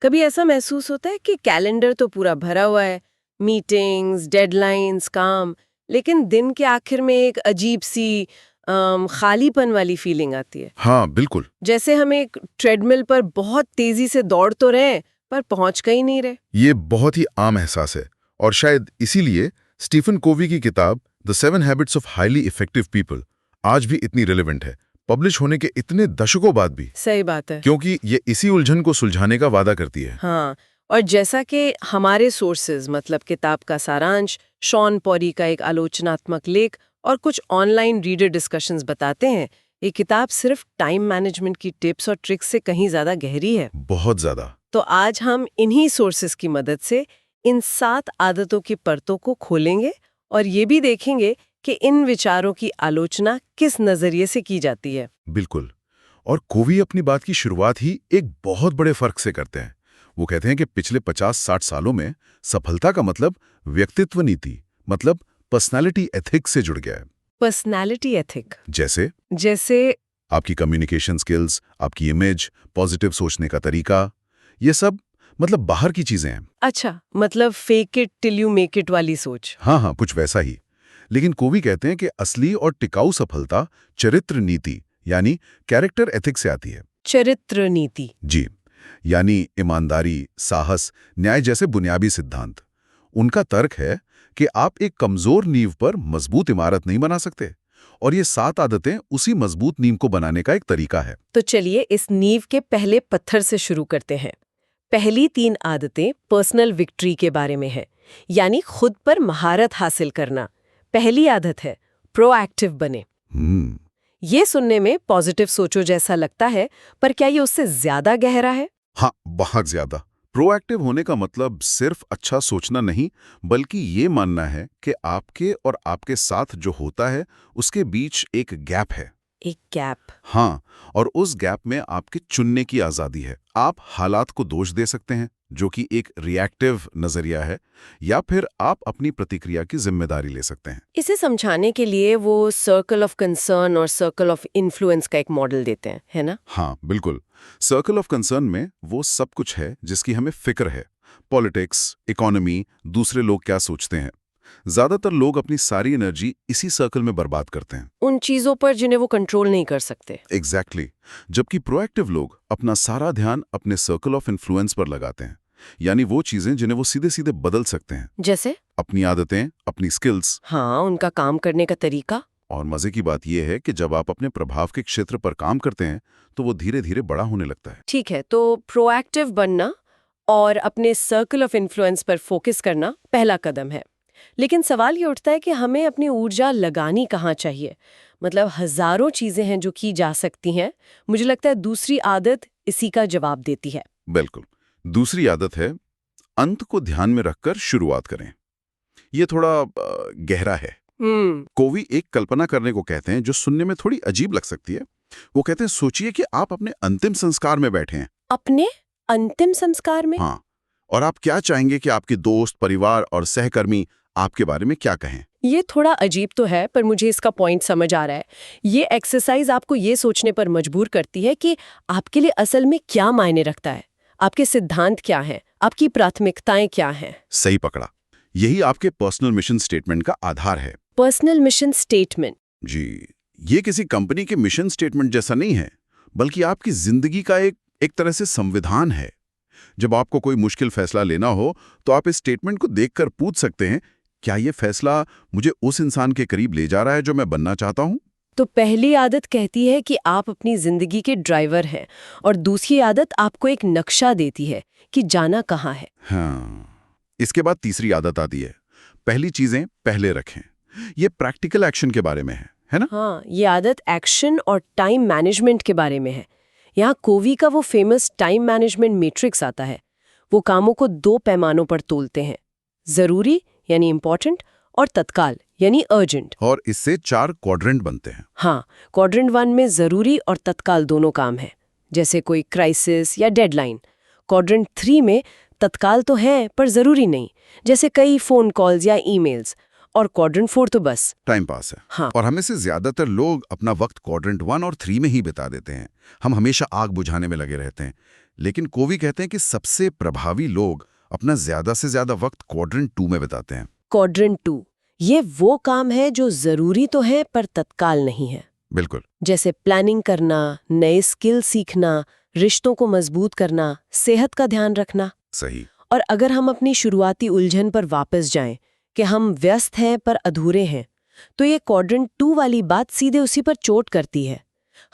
कभी ऐसा महसूस होता है कि कैलेंडर तो पूरा भरा हुआ है, मीटिंग्स, डेडलाइंस, काम, लेकिन दिन के आखिर में एक अजीब सी खालीपन वाली फीलिंग आती है। हाँ, बिल्कुल। जैसे हम एक ट्रेडमिल पर बहुत तेजी से दौड़ तो रहे हैं, पर पहुंच कहीं नहीं रहे। ये बहुत ही आम एहसास है और शायद इसीलिए स्टीफन कोवी की किताब the 7 habits of highly effective people आज भी इतनी रिलेवेंट है, पब्लिश होने के इतने दशकों बाद भी, सही बात है। क्योंकि ये इसी उलझन को सुलझाने का वादा करती है। हाँ, और जैसा कि हमारे सोर्सेज मतलब किताब का सारांश, शॉन पॉरी का एक आलोचनात्मक लेख और कुछ ऑनलाइन रीडर डिस्कशंस बताते हैं, ये किताब सिर्फ टाइम मैनेजमेंट की टिप्स और ट्रिक्स से कहीं ज्यादा गहरी है। बहुत ज्यादा। तो आज हम इन्हीं सोर्सेज की मदद से इन 7 आदतों की परतों को खोलेंगे और ये भी देखेंगे कि इन विचारों की आलोचना किस नजरिए से की जाती है। बिल्कुल। और कोवी अपनी बात की शुरुआत ही एक बहुत बड़े फर्क से करते हैं। वो कहते हैं कि पिछले 50-60 सालों में सफलता का मतलब व्यक्तित्व नीति, मतलब पर्सनालिटी एथिक्स से जुड़ गया है। पर्सनालिटी एथिक जैसे आपकी कम्युनिकेशन स्किल्स, आपकी इमेज, पॉजिटिव सोचने का तरीका, ये सब मतलब बाहर की चीजें हैं। अच्छा, मतलब fake it till you make it वाली सोच। हाँ, कुछ वैसा ही। लेकिन कोवी कहते हैं कि असली और टिकाऊ सफलता चरित्र नीति यानी कैरेक्टर एथिक्स से आती है। चरित्र नीति। जी, यानी ईमानदारी, साहस, न्याय जैसे बुनियादी सिद्धांत। उनका तर्क है कि आप एक कमजोर नींव पर मजबूत इमारत नहीं बना सकते, और ये 7 आदतें उसी मजबूत नींव को बनाने का एक तरीका है। तो चलिए इस नींव के पहले पत्थर से शुरू करते हैं। पहली 3 आदतें पर्सनल विक्ट्री के बारे में है, यानी खुद पर महारत हासिल करना। पहली आदत है प्रोएक्टिव बने। ये सुनने में पॉजिटिव सोचो जैसा लगता है, पर क्या ये उससे ज्यादा गहरा है? हाँ, बहुत ज्यादा। प्रोएक्टिव होने का मतलब सिर्फ अच्छा सोचना नहीं, बल्कि ये मानना है कि आपके और आपके साथ जो होता है उसके बीच एक गैप है। एक गैप। हाँ, और उस गैप में आपके चुनने की आज़ादी है। आप हालात को दोष दे सकते हैं, जो कि एक रिएक्टिव नज़रिया है, या फिर आप अपनी प्रतिक्रिया की जिम्मेदारी ले सकते हैं। इसे समझाने के लिए वो सर्कल ऑफ कंसर्न और सर्कल ऑफ इन्फ्लुएंस का एक मॉडल देते हैं, है ना? हाँ, बिल्कुल। सर्कल ऑफ कंसर्न में वो सब कुछ है जिसकी हमें फिक्र है। पॉलिटिक्स, इकोनॉमी, दूसरे लोग क्या सोचते हैं। ज्यादातर लोग अपनी सारी एनर्जी इसी सर्कल में बर्बाद करते हैं। उन चीजों पर जिन्हें वो कंट्रोल नहीं कर सकते। एग्जैक्टली। जबकि प्रोएक्टिव लोग अपना सारा ध्यान अपने सर्कल ऑफ इन्फ्लुएंस पर लगाते हैं, यानी वो चीजें जिन्हें वो सीधे सीधे बदल सकते हैं। जैसे? अपनी आदतें, अपनी स्किल्स। हाँ, उनका काम करने का तरीका। और मजे की बात यह है कि जब आप अपने प्रभाव के क्षेत्र पर काम करते हैं तो वो धीरे धीरे बड़ा होने लगता है। ठीक है, तो प्रोएक्टिव बनना और अपने सर्कल ऑफ इन्फ्लुएंस पर फोकस करना पहला कदम है। लेकिन सवाल ये उठता है कि हमें अपनी ऊर्जा लगानी कहाँ चाहिए? मतलब हजारों चीजें हैं जो की जा सकती हैं। मुझे लगता है दूसरी आदत इसी का जवाब देती है। बिल्कुल। दूसरी आदत है अंत को ध्यान में रखकर शुरुआत करें। ये थोड़ा गहरा है। कोवी एक कल्पना करने को कहते हैं जो सुनने में थोड़ी अजीब लग सकती है। वो कहते हैं सोचिए कि आप अपने अंतिम संस्कार में बैठे हैं। अपने अंतिम संस्कार में? हाँ, और आप क्या चाहेंगे कि आपके दोस्त, परिवार और सहकर्मी आपके बारे में क्या कहें। ये थोड़ा अजीब तो है, पर मुझे इसका पॉइंट समझ आ रहा है। ये एक्सरसाइज आपको ये सोचने पर मजबूर करती है कि आपके लिए असल में क्या मायने रखता है, आपके सिद्धांत क्या हैं, आपकी प्राथमिकताएं क्या हैं। सही पकड़ा। यही आपके पर्सनल मिशन स्टेटमेंट का आधार है। Personal mission statement? जी, ये किसी कंपनी के मिशन स्टेटमेंट जैसा नहीं है, बल्कि आपकी जिंदगी का एक तरह से संविधान है। जब आपको कोई मुश्किल फैसला लेना हो तो आप इस स्टेटमेंट को देखकर पूछ सकते हैं, क्या ये फैसला मुझे उस इंसान के करीब ले जा रहा है जो मैं बनना चाहता हूं? तो पहली आदत कहती है कि आप अपनी जिंदगी के ड्राइवर हैं, और दूसरी आदत आपको एक नक्शा देती है कि जाना कहाँ है। हाँ, इसके बाद तीसरी आदत आती है पहली चीजें पहले रखें। ये प्रैक्टिकल एक्शन के बारे में है ना? हाँ, ये आदत एक्शन और टाइम मैनेजमेंट के बारे में है। यहाँ कोवी का वो फेमस टाइम मैनेजमेंट मैट्रिक्स आता है। वो कामों को 2 पैमानों पर तोलते हैं, जरूरी यानी इम्पोर्टेंट और तत्काल यानी अर्जेंट। और इससे 4 क्वाड्रेंट बनते हैं। हाँ, क्वाड्रेंट 1 में जरूरी और तत्काल दोनों काम हैं, जैसे कोई क्राइसिस या डेडलाइन। क्वाड्रेंट 3 में तत्काल तो है पर जरूरी नहीं, जैसे कई फोन कॉल्स या ईमेल्स। और क्वाड्रेंट 4 तो बस टाइम पास है। हाँ। और हमें से ज्यादातर लोग अपना वक्त क्वाड्रेंट 1 और 3 में ही बिता देते हैं। हम हमेशा आग बुझाने में लगे रहते हैं। लेकिन कोवी कहते हैं कि सबसे प्रभावी लोग अपना ज्यादा से ज्यादा वक्त क्वाड्रेंट 2 में बिताते हैं। क्वाड्रेंट 2 ये वो काम है जो जरूरी तो है पर तत्काल नहीं है। बिल्कुल। जैसे प्लानिंग करना, नए स्किल सीखना, रिश्तों को मजबूत करना, सेहत का ध्यान रखना। सही। और अगर हम अपनी शुरुआती उलझन पर वापस जाएं कि हम व्यस्त हैं पर अधूरे हैं, तो ये क्वाड्रेंट 2 वाली बात सीधे उसी पर चोट करती है।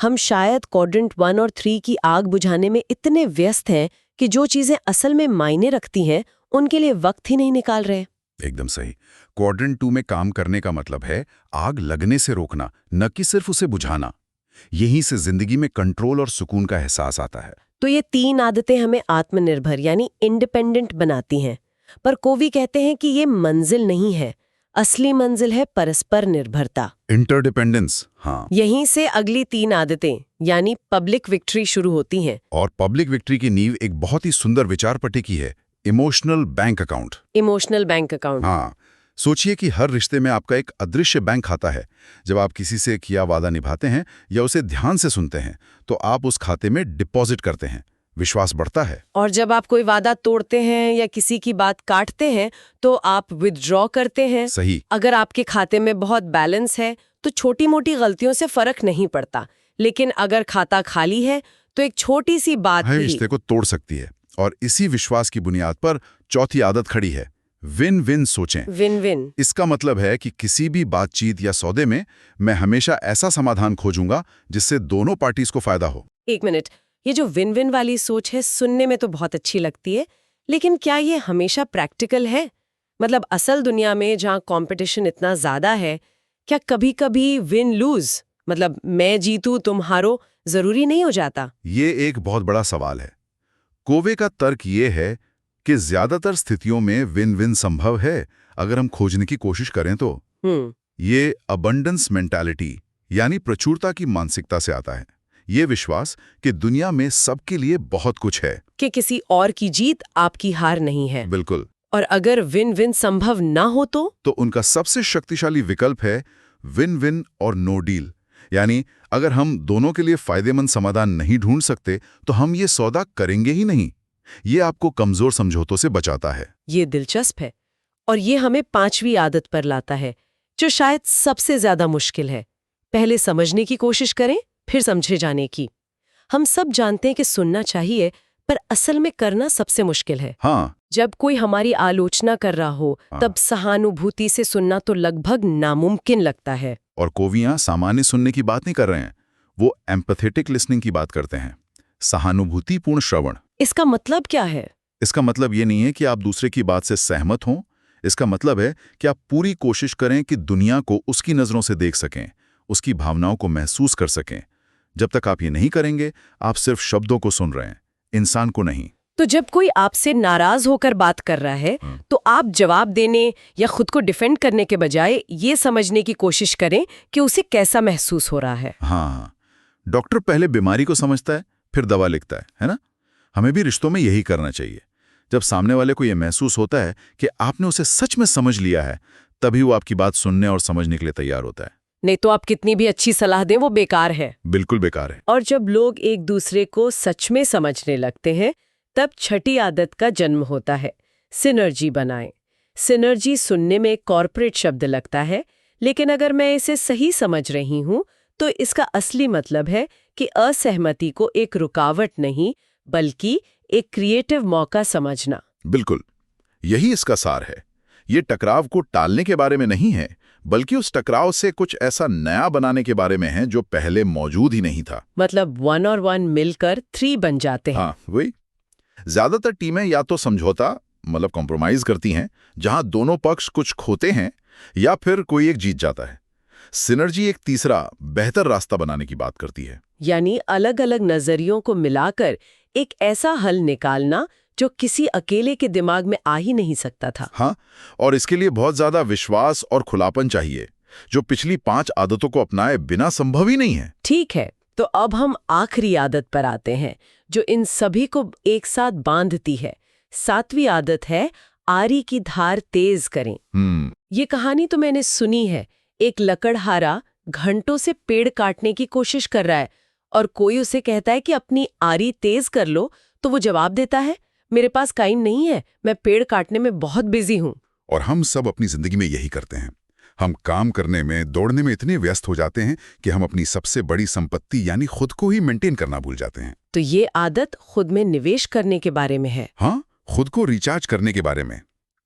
हम शायद क्वाड्रेंट 1 और 3 की आग बुझाने में इतने व्यस्त हैं कि जो चीजें असल में मायने रखती हैं उनके लिए वक्त ही नहीं निकाल रहे। एकदम सही। क्वाड्रेंट 2 में काम करने का मतलब है आग लगने से रोकना, न कि सिर्फ उसे बुझाना। यहीं से जिंदगी में कंट्रोल और सुकून का एहसास आता है। तो ये 3 आदतें हमें आत्मनिर्भर यानी इंडिपेंडेंट बनाती हैं। पर कोवी कहते हैं कि ये मंजिल नहीं है, असली मंजिल है परस्पर निर्भरता, इंटरडिपेंडेंस। हाँ। यहीं से अगली 3 आदतें यानी पब्लिक विक्ट्री शुरू होती हैं। और पब्लिक विक्ट्री की नींव एक बहुत ही सुंदर विचार पट्टी की है, emotional bank account. Emotional bank account. हाँ, सोचिए कि हर रिश्ते में आपका एक अदृश्य बैंक खाता है। जब आप किसी से किया वादा निभाते हैं या उसे ध्यान से सुनते हैं, तो आप उस खाते में डिपॉजिट करते हैं। विश्वास बढ़ता है। और जब आप कोई वादा तोड़ते हैं या किसी की बात काटते हैं, तो आप विथड्रॉ करते हैं। सही। अगर आपके खाते में बहुत बैलेंस है, तो छोटी मोटी गलतियों से फर्क नहीं पड़ता। लेकिन अगर खाता खाली है, तो एक छोटी सी बात भी रिश्ते को तोड़ सकती है। और इसी विश्वास की बुनियाद पर चौथी आदत खड़ी है, विन विन सोचें। Win win. इसका मतलब है कि किसी भी बातचीत या सौदे में मैं हमेशा ऐसा समाधान खोजूंगा जिससे दोनों पार्टीज को फायदा हो। एक मिनट, ये जो विन विन वाली सोच है सुनने में तो बहुत अच्छी लगती है, लेकिन क्या ये हमेशा प्रैक्टिकल है? मतलब असल दुनिया में जहाँ कंपटीशन इतना ज्यादा है, क्या कभी-कभी विन लूज मतलब मैं जीतूं तुम हारो जरूरी नहीं हो जाता? ये एक बहुत बड़ा सवाल है। कोवे का तर्क ये है कि ज्यादातर स्थितियों में विन विन संभव है अगर हम खोजने की कोशिश करें तो। ये अबंडेंस मेंटालिटी यानी प्रचुरता की मानसिकता से आता है। ये विश्वास कि दुनिया में सबके लिए बहुत कुछ है, कि किसी और की जीत आपकी हार नहीं है। बिल्कुल। और अगर विन विन संभव ना हो तो उनका सबसे शक्तिशाली विकल्प है विन विन और नो डील। यानी अगर हम दोनों के लिए फायदेमंद समाधान नहीं ढूंढ सकते तो हम ये सौदा करेंगे ही नहीं। ये आपको कमजोर समझौतों से बचाता है। ये दिलचस्प है। और ये हमें 5वीं आदत पर लाता है, जो शायद सबसे ज्यादा मुश्किल है। पहले समझने की कोशिश करें, फिर समझे जाने की। हम सब जानते हैं कि सुनना चाहिए, पर असल में करना सबसे मुश्किल है। हाँ। जब कोई हमारी आलोचना कर रहा हो, तब सहानुभूति से सुनना तो लगभग नामुमकिन लगता है। और कोवियां सामान्य सुनने की बात नहीं कर रहे हैं, वो एम्पैथेटिक लिसनिंग की बात करते हैं, सहानुभूतिपूर्ण श्रवण। इसका मतलब क्या है? इसका मतलब ये नहीं है कि आप दूसरे की बात से सहमत हों। इसका मतलब है कि आप पूरी कोशिश करें कि दुनिया को उसकी नजरों से देख सकें, उसकी भावनाओं को महसूस कर सकें। जब तक आप ये नहीं करेंगे, आप सिर्फ शब्दों को सुन रहे हैं, इंसान को नहीं। तो जब कोई आपसे नाराज होकर बात कर रहा है, तो आप जवाब देने या खुद को डिफेंड करने के बजाय ये समझने की कोशिश करें कि उसे कैसा महसूस हो रहा है। हाँ, डॉक्टर पहले बीमारी को समझता है, फिर दवा लिखता है ना? हमें भी रिश्तों में यही करना चाहिए। जब सामने वाले को यह महसूस होता है कि आपने उसे सच में समझ लिया है, तभी वो आपकी बात सुनने और समझने के लिए तैयार होता है। नहीं तो आप कितनी भी अच्छी सलाह दें, वो बेकार है। बिल्कुल बेकार है। और जब लोग एक दूसरे को सच में समझने लगते हैं, तब छठी आदत का जन्म होता है, सिनर्जी बनाएं। सिनर्जी सुनने में कॉर्पोरेट शब्द लगता है, लेकिन अगर मैं इसे सही समझ रही हूं तो इसका असली मतलब है कि असहमति को एक रुकावट नहीं, बल्कि एक क्रिएटिव मौका समझना। बिल्कुल, यही इसका सार है। ये टकराव को टालने के बारे में नहीं है, बल्कि उस टकराव से कुछ ऐसा नया बनाने के बारे में है जो पहले मौजूद ही नहीं था। मतलब 1 और 1 मिलकर 3 बन जाते हैं। हाँ, वही। ज्यादातर टीमें या तो समझौता मतलब कॉम्प्रोमाइज करती हैं, जहां दोनों पक्ष कुछ खोते हैं, या फिर कोई एक जीत जाता है। सिनर्जी एक तीसरा बेहतर रास्ता बनाने की बात करती है, यानी अलग अलग नजरियों को मिलाकर एक ऐसा हल निकालना जो किसी अकेले के दिमाग में आ ही नहीं सकता था। हाँ, और इसके लिए बहुत ज्यादा विश्वास और खुलापन चाहिए, जो पिछली 5 आदतों को अपनाए बिना संभव ही नहीं है। ठीक है, तो अब हम आखिरी आदत पर आते हैं, जो इन सभी को एक साथ बांधती है। 7वीं आदत है आरी की धार तेज करें। ये कहानी तो मैंने सुनी है। एक लकड़हारा घंटों से पेड़ काटने की कोशिश कर रहा है और कोई उसे कहता है कि अपनी आरी तेज कर लो, तो वो जवाब देता है, मेरे पास टाइम नहीं है, मैं पेड़ काटने में बहुत बिजी हूँ। और हम सब अपनी जिंदगी में यही करते हैं। हम काम करने में, दौड़ने में इतने व्यस्त हो जाते हैं कि हम अपनी सबसे बड़ी संपत्ति यानी खुद को ही मेंटेन करना भूल जाते हैं। तो ये आदत खुद में निवेश करने के बारे में है। हाँ, खुद को रिचार्ज करने के बारे में।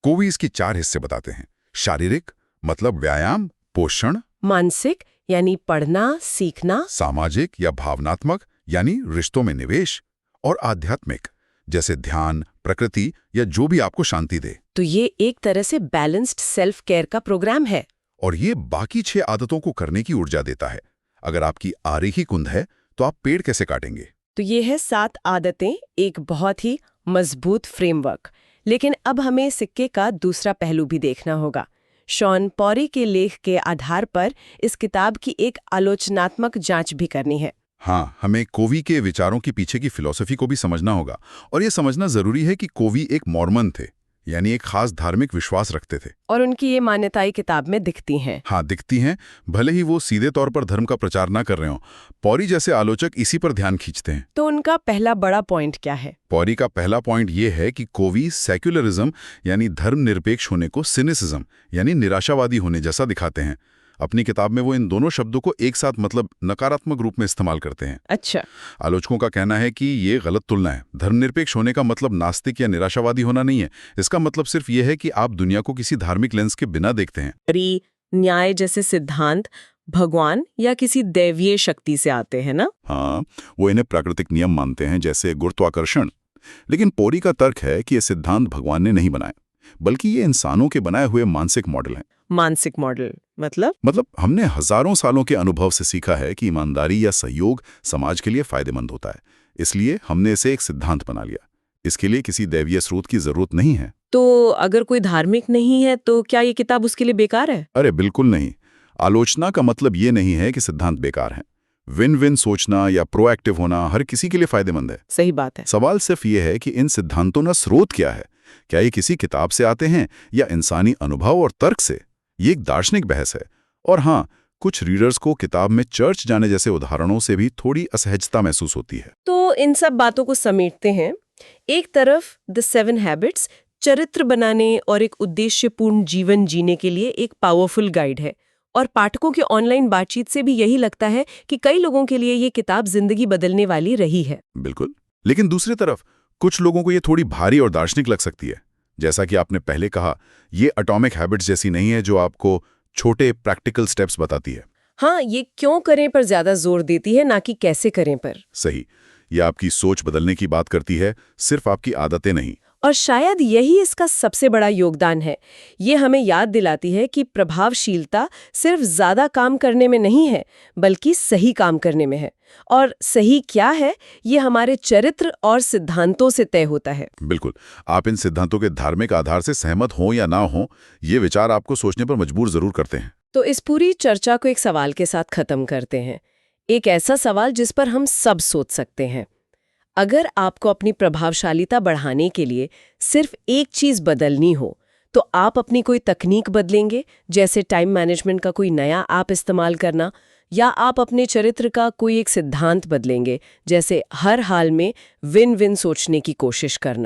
कोवी इसकी 4 हिस्से बताते हैं। शारीरिक मतलब व्यायाम, पोषण। मानसिक यानी पढ़ना सीखना। सामाजिक या भावनात्मक यानी रिश्तों में निवेश। और आध्यात्मिक जैसे ध्यान, प्रकृति या जो भी आपको शांति दे। तो ये एक तरह से बैलेंस्ड सेल्फ केयर का प्रोग्राम है। और ये बाकी 6 आदतों को करने की ऊर्जा देता है। अगर आपकी आरी ही कुंद है तो आप पेड़ कैसे काटेंगे? तो ये है 7 आदतें, एक बहुत ही मजबूत फ्रेमवर्क। लेकिन अब हमें सिक्के का दूसरा पहलू भी देखना होगा। शॉन पॉरी के लेख के आधार पर इस किताब की एक आलोचनात्मक जांच भी करनी है। हाँ, हमें कोवी के विचारों के पीछे की फिलॉसफी को भी समझना होगा। और ये समझना जरूरी है कि कोवी एक मॉर्मन थे, यानी एक खास धार्मिक विश्वास रखते थे। और उनकी ये मान्यताएं किताब में दिखती हैं। हाँ, दिखती हैं, भले ही वो सीधे तौर पर धर्म का प्रचार ना कर रहे हों। पौरी जैसे आलोचक इसी पर ध्यान खींचते हैं। तो उनका पहला बड़ा पॉइंट क्या है? पौरी का पहला पॉइंट ये है कि कोवी सेक्युलरिज्म यानी धर्मनिरपेक्ष होने को सिनिसिज्म यानी निराशावादी होने जैसा दिखाते हैं। अपनी किताब में वो इन दोनों शब्दों को एक साथ मतलब नकारात्मक रूप में इस्तेमाल करते हैं। अच्छा। आलोचकों का कहना है कि ये गलत तुलना है। धर्मनिरपेक्ष होने का मतलब नास्तिक या निराशावादी होना नहीं है। इसका मतलब सिर्फ ये है कि आप दुनिया को किसी धार्मिक लेंस के बिना देखते हैं। न्याय जैसे सिद्धांत भगवान या किसी दैवीय शक्ति से आते हैं ना? हाँ, वो इन्हें प्राकृतिक नियम मानते हैं, जैसे गुरुत्वाकर्षण। लेकिन पौरी का तर्क है कि ये सिद्धांत भगवान ने नहीं बनाए, बल्कि ये इंसानों के बनाए हुए मानसिक मॉडल हैं। मानसिक मॉडल मतलब हमने हजारों सालों के अनुभव से सीखा है कि ईमानदारी या सहयोग समाज के लिए फायदेमंद होता है। इसलिए हमने इसे एक सिद्धांत बना लिया। इसके लिए किसी दैवीय स्रोत की जरूरत नहीं है। तो अगर कोई धार्मिक नहीं है तो क्या ये किताब उसके लिए बेकार है? अरे बिल्कुल नहीं। आलोचना का मतलब ये नहीं है कि सिद्धांत बेकार हैं। विन विन सोचना या प्रोएक्टिव होना हर किसी के लिए फायदेमंद है। सही बात है। सवाल सिर्फ ये है कि इन सिद्धांतों का स्रोत क्या है। क्या ये किसी किताब से आते हैं या इंसानी अनुभव और तर्क से? ये एक दार्शनिक बहस है। और हाँ, कुछ रीडर्स को किताब में चर्च जाने जैसे उदाहरणों से भी थोड़ी असहजता महसूस होती है। तो इन सब बातों को समेटते हैं। एक तरफ द 7 हैबिट्स चरित्र बनाने और एक उद्देश्यपूर्ण जीवन जीने के लिए एक पावरफुल गाइड है, और पाठकों की ऑनलाइन बातचीत से भी यही लगता है कि कई लोगों के लिए ये किताब जिंदगी बदलने वाली रही है। बिल्कुल। लेकिन दूसरी तरफ कुछ लोगों को ये थोड़ी भारी और दार्शनिक लग सकती है। जैसा कि आपने पहले कहा, ये एटॉमिक हैबिट्स जैसी नहीं है जो आपको छोटे प्रैक्टिकल स्टेप्स बताती है। हाँ, ये क्यों करें पर ज्यादा जोर देती है, ना कि कैसे करें पर। सही। ये आपकी सोच बदलने की बात करती है, सिर्फ आपकी आदतें नहीं। और शायद यही इसका सबसे बड़ा योगदान है। ये हमें याद दिलाती है कि प्रभावशीलता सिर्फ ज्यादा काम करने में नहीं है, बल्कि सही काम करने में है। और सही क्या है, ये हमारे चरित्र और सिद्धांतों से तय होता है। बिल्कुल। आप इन सिद्धांतों के धार्मिक आधार से सहमत हों या ना हों, ये विचार आपको सोचने पर मजबूर जरूर करते हैं। तो इस पूरी चर्चा को एक सवाल के साथ खत्म करते हैं। एक ऐसा सवाल जिस पर हम सब सोच सकते हैं। अगर आपको अपनी प्रभावशालिता बढ़ाने के लिए सिर्फ एक चीज बदलनी हो, तो आप अपनी कोई तकनीक बदलेंगे, जैसे टाइम मैनेजमेंट का कोई नया ऐप इस्तेमाल करना, या आप अपने चरित्र का कोई एक सिद्धांत बदलेंगे, जैसे हर हाल में विन विन सोचने की कोशिश करना।